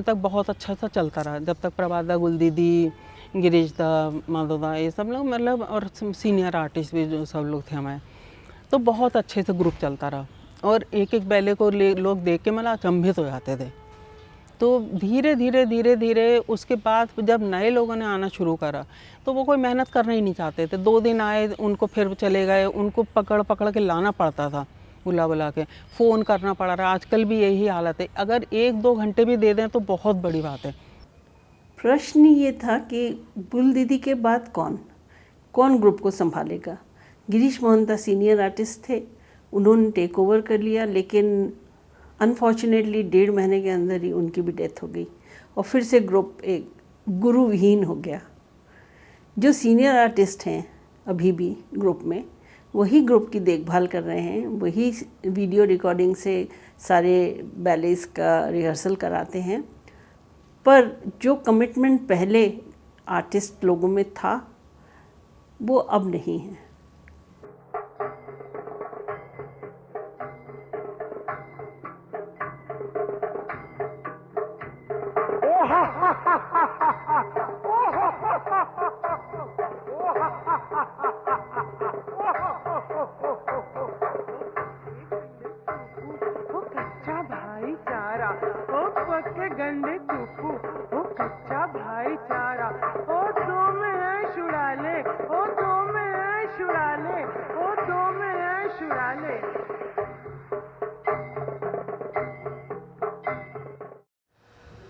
तक बहुत अच्छा सा चलता रहा, जब तक प्रभादा गुल दीदी, गिरीश दा, माधव दा, ये सब लोग मतलब, और सीनियर आर्टिस्ट भी जो सब लोग थे हमारे, तो बहुत अच्छे से ग्रुप चलता रहा। और एक एक बैले को लोग देख के मतलब अचंभित हो जाते थे। तो धीरे धीरे धीरे धीरे उसके बाद जब नए लोगों ने आना शुरू करा तो वो कोई मेहनत करना ही नहीं चाहते थे। 2 दिन आए, उनको फिर चले गए, उनको पकड़ पकड़ के लाना पड़ता था, बुला बुला के फ़ोन करना पड़ रहा है। आजकल भी यही हालत है, अगर 1-2 घंटे भी दे दें तो बहुत बड़ी बात है। प्रश्न ये था कि गुल दीदी के बाद कौन ग्रुप को संभालेगा। गिरीश मोहंता सीनियर आर्टिस्ट थे, उन्होंने टेक ओवर कर लिया, लेकिन अनफॉर्चुनेटली 1.5 महीने के अंदर ही उनकी भी डेथ हो गई और फिर से ग्रुप एक गुरुविहीन हो गया। जो सीनियर आर्टिस्ट हैं अभी भी ग्रुप में, वही ग्रुप की देखभाल कर रहे हैं, वही वीडियो रिकॉर्डिंग से सारे बैलेस का रिहर्सल कराते हैं। पर जो कमिटमेंट पहले आर्टिस्ट लोगों में था वो अब नहीं है। कच्चा भाईचारा, ओ पक्के गंडे चुप्पू, ओ कच्चा भाईचारा, ओ दो में ऐश उड़ा ले, ओ दो में ऐश उड़ा ले, ओ दो में ऐश उड़ा ले।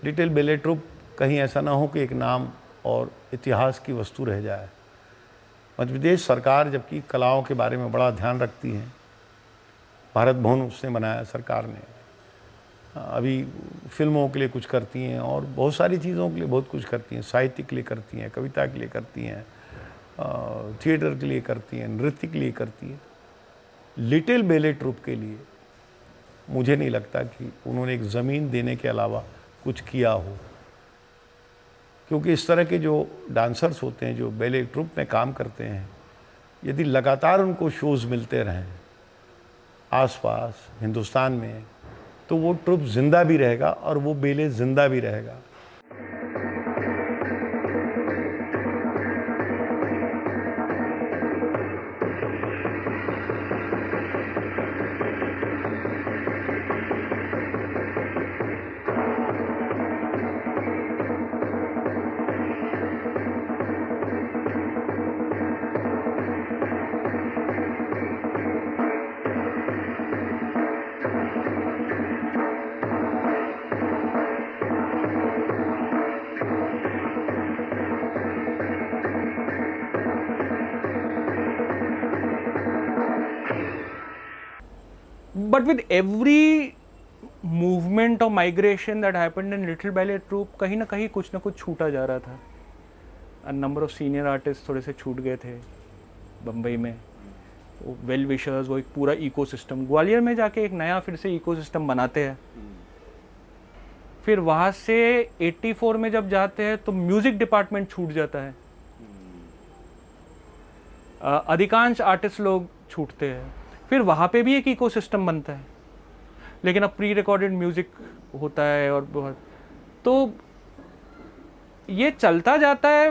लिटिल बैले ट्रूप कहीं ऐसा ना हो कि एक नाम और इतिहास की वस्तु रह जाए। मध्य प्रदेश सरकार जबकि कलाओं के बारे में बड़ा ध्यान रखती है, भारत भवन उसने बनाया सरकार ने, अभी फिल्मों के लिए कुछ करती हैं और बहुत सारी चीज़ों के लिए बहुत कुछ करती हैं, साहित्य के लिए करती हैं, कविता के लिए करती हैं, थिएटर के लिए करती हैं, नृत्य के लिए करती हैं। लिटिल बैले ट्रूप के लिए मुझे नहीं लगता कि उन्होंने एक ज़मीन देने के अलावा कुछ किया हो, क्योंकि इस तरह के जो डांसर्स होते हैं जो बैले ट्रूप में काम करते हैं, यदि लगातार उनको शोज़ मिलते रहें आसपास हिंदुस्तान में, तो वो ट्रूप जिंदा भी रहेगा और वो बैले जिंदा भी रहेगा। But with every movement or migration that happened in Little Ballet Troupe, कहीं ना कहीं कुछ ना कुछ छूटा जा रहा था। A number of senior artists थोड़े से छूट गए थे बम्बई में, वो वेल विशर्स, वो एक पूरा इकोसिस्टम, ग्वालियर में जाके एक नया फिर से इकोसिस्टम बनाते हैं। फिर वहाँ से 84 में जब जाते हैं तो म्यूजिक डिपार्टमेंट छूट जाता है, अधिकांश आर्टिस्ट लोग छूटते हैं, फिर वहाँ पे भी एक इकोसिस्टम बनता है, लेकिन अब प्री रिकॉर्डेड म्यूजिक होता है और बहुत, तो ये चलता जाता है।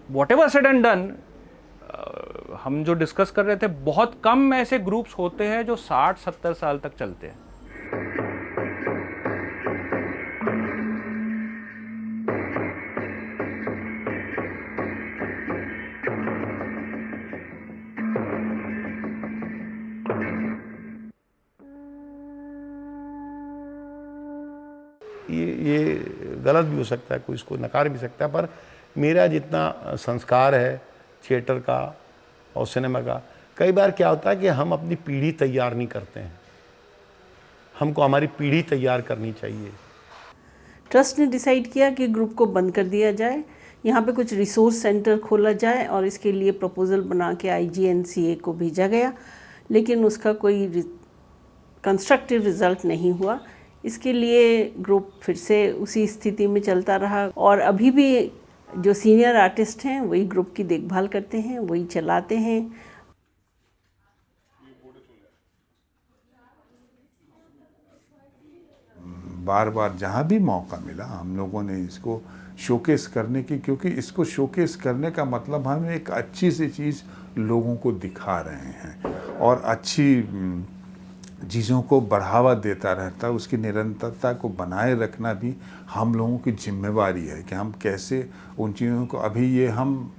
व्हाटएवर सेड एंड डन, हम जो डिस्कस कर रहे थे, बहुत कम ऐसे ग्रुप्स होते हैं जो 60-70 साल तक चलते हैं। ये गलत भी हो सकता है, कोई इसको नकार भी सकता है, पर मेरा जितना संस्कार है थिएटर का और सिनेमा का, कई बार क्या होता है कि हम अपनी पीढ़ी तैयार नहीं करते हैं, हमको हमारी पीढ़ी तैयार करनी चाहिए। ट्रस्ट ने डिसाइड किया कि ग्रुप को बंद कर दिया जाए, यहाँ पे कुछ रिसोर्स सेंटर खोला जाए और इसके लिए प्रपोज़ल बना के IGNCA को भेजा गया, लेकिन उसका कोई कंस्ट्रक्टिव रिज़ल्ट नहीं हुआ। इसके लिए ग्रुप फिर से उसी स्थिति में चलता रहा और अभी भी जो सीनियर आर्टिस्ट हैं वही ग्रुप की देखभाल करते हैं, वही चलाते हैं। बार बार जहाँ भी मौका मिला हम लोगों ने इसको शोकेस करने की, क्योंकि इसको शोकेस करने का मतलब हम एक अच्छी सी चीज़ लोगों को दिखा रहे हैं और अच्छी चीज़ों को बढ़ावा देता रहता है। उसकी निरंतरता को बनाए रखना भी हम लोगों की जिम्मेवारी है कि हम कैसे उन चीज़ों को, अभी ये हम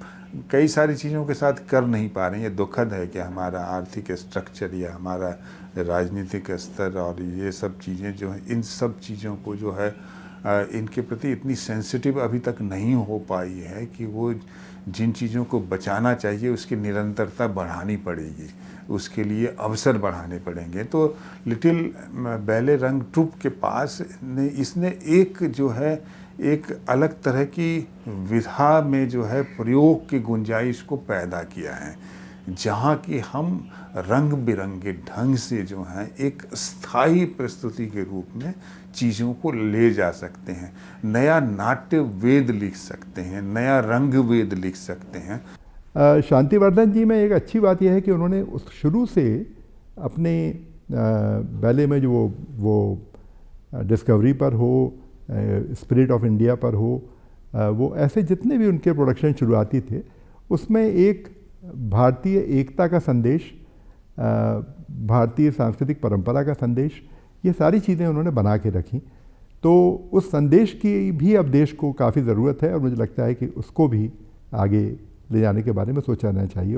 कई सारी चीज़ों के साथ कर नहीं पा रहे हैं। ये दुखद है कि हमारा आर्थिक स्ट्रक्चर या हमारा राजनीतिक स्तर और ये सब चीज़ें जो हैं, इन सब चीज़ों को जो है इनके प्रति इतनी सेंसिटिव अभी तक नहीं हो पाई है कि वो जिन चीज़ों को बचाना चाहिए उसकी निरंतरता बढ़ानी पड़ेगी, उसके लिए अवसर बढ़ाने पड़ेंगे। तो लिटिल बैले रंग ट्रूप के पास इसने एक जो है एक अलग तरह की विधा में जो है प्रयोग की गुंजाइश को पैदा किया है, जहाँ कि हम रंग बिरंगे ढंग से जो है एक स्थायी प्रस्तुति के रूप में चीज़ों को ले जा सकते हैं, नया नाट्य वेद लिख सकते हैं, नया रंग वेद लिख सकते हैं। शांतिवर्धन जी में एक अच्छी बात यह है कि उन्होंने उस शुरू से अपने बैले में जो वो डिस्कवरी पर हो, स्पिरिट ऑफ इंडिया पर हो, वो ऐसे जितने भी उनके प्रोडक्शन शुरुआती थे उसमें एक भारतीय एकता का संदेश, भारतीय सांस्कृतिक परंपरा का संदेश, ये सारी चीज़ें उन्होंने बना के रखी। तो उस संदेश की भी अब देश को काफ़ी ज़रूरत है और मुझे लगता है कि उसको भी आगे ले जाने के बारे में सोचा जाना चाहिए।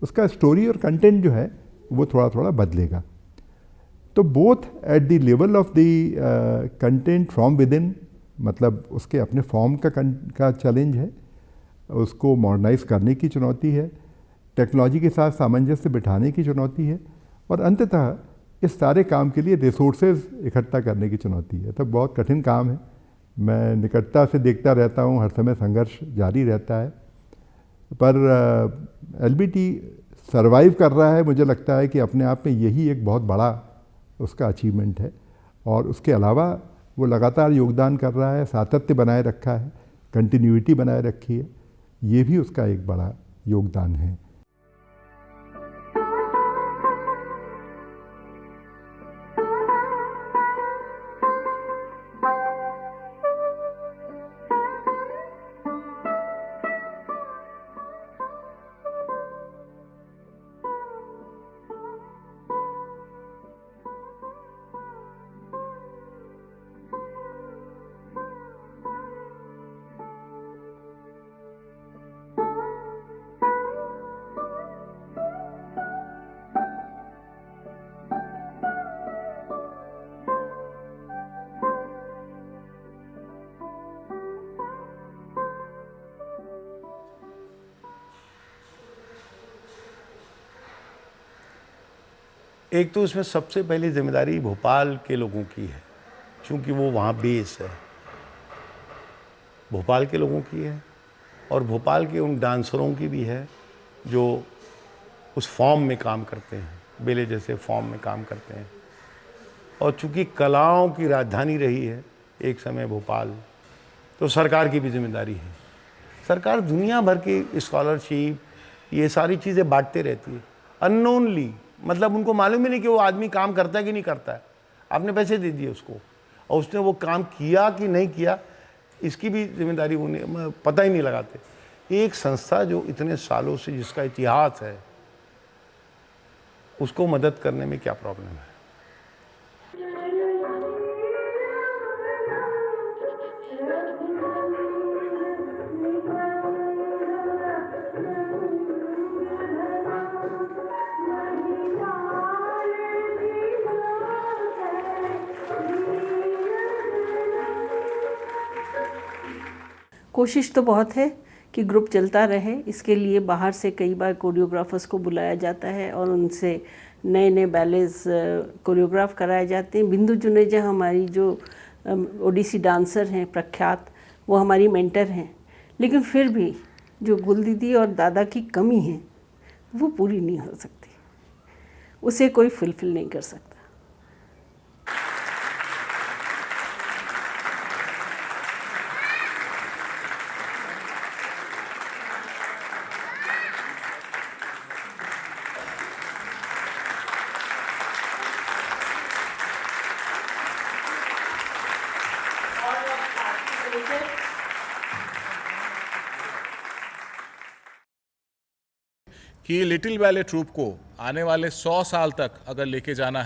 उसका स्टोरी और कंटेंट जो है वो थोड़ा थोड़ा बदलेगा। तो both at the level of the content from with in, मतलब उसके अपने फॉर्म का चैलेंज है, उसको मॉडर्नाइज करने की चुनौती है, टेक्नोलॉजी के साथ सामंजस्य बिठाने की चुनौती है, और अंततः इस सारे काम के लिए रिसोर्सेज इकट्ठा करने की चुनौती है। तो बहुत कठिन काम है। मैं निकटता से देखता रहता हूँ, हर समय संघर्ष जारी रहता है, पर एलबीटी सर्वाइव कर रहा है। मुझे लगता है कि अपने आप में यही एक बहुत बड़ा उसका अचीवमेंट है, और उसके अलावा वो लगातार योगदान कर रहा है, सातत्य बनाए रखा है, कंटिन्यूटी बनाए रखी है, ये भी उसका एक बड़ा योगदान है। एक तो इसमें सबसे पहली जिम्मेदारी भोपाल के लोगों की है, क्योंकि वो वहाँ बेस है, भोपाल के लोगों की है, और भोपाल के उन डांसरों की भी है जो उस फॉर्म में काम करते हैं, बेले जैसे फॉर्म में काम करते हैं। और चूँकि कलाओं की राजधानी रही है एक समय भोपाल, तो सरकार की भी जिम्मेदारी है। सरकार दुनिया भर की स्कॉलरशिप ये सारी चीज़ें बांटते रहती है अननोनली, मतलब उनको मालूम ही नहीं कि वो आदमी काम करता है कि नहीं करता है। आपने पैसे दे दिए उसको और उसने वो काम किया कि नहीं किया, इसकी भी जिम्मेदारी उन्हें पता ही नहीं लगाते। एक संस्था जो इतने सालों से जिसका इतिहास है, उसको मदद करने में क्या प्रॉब्लम है। कोशिश तो बहुत है कि ग्रुप चलता रहे। इसके लिए बाहर से कई बार कोरियोग्राफर्स को बुलाया जाता है और उनसे नए नए बैलेज कोरियोग्राफ कराए जाते हैं। बिंदु जुनेजा हमारी जो ओडिसी डांसर हैं प्रख्यात, वो हमारी मेंटर हैं, लेकिन फिर भी जो गुल दीदी और दादा की कमी है वो पूरी नहीं हो सकती, उसे कोई फुलफिल नहीं कर सकता। कि लिटिल बैले ट्रूप को आने वाले 100 साल तक अगर लेके जाना है